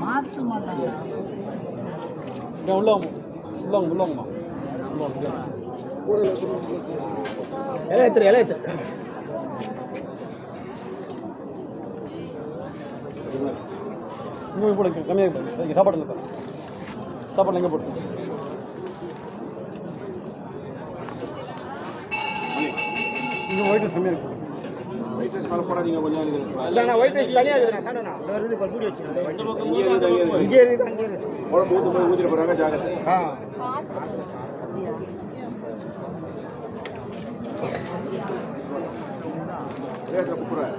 மாற்று மாட்டாங்க. உள்ளவங்கம்மா இலை இன்னும் போட கம்மியாக போடுங்க. சாப்பாடு எங்கே போட்டு இன்னும் ஒயிட் ரைஸ் கம்மியாக இருக்குது. ஒயிட் ரைஸ் மேலே போடாதீங்க கொஞ்சம். இல்லைண்ணா ஒயிட் ரைஸ் தனியாக இருக்குதுண்ணா. தானண்ணா இந்த வருது இப்போ கூடி வச்சுருக்கேன். இங்கே இருக்குது அங்கே இருக்குது. குழம்பு ஊற்று போய் ஊற்றிட்டு போகிறாங்க ஜாக்கிரதை. கூப்பிட்றேன்.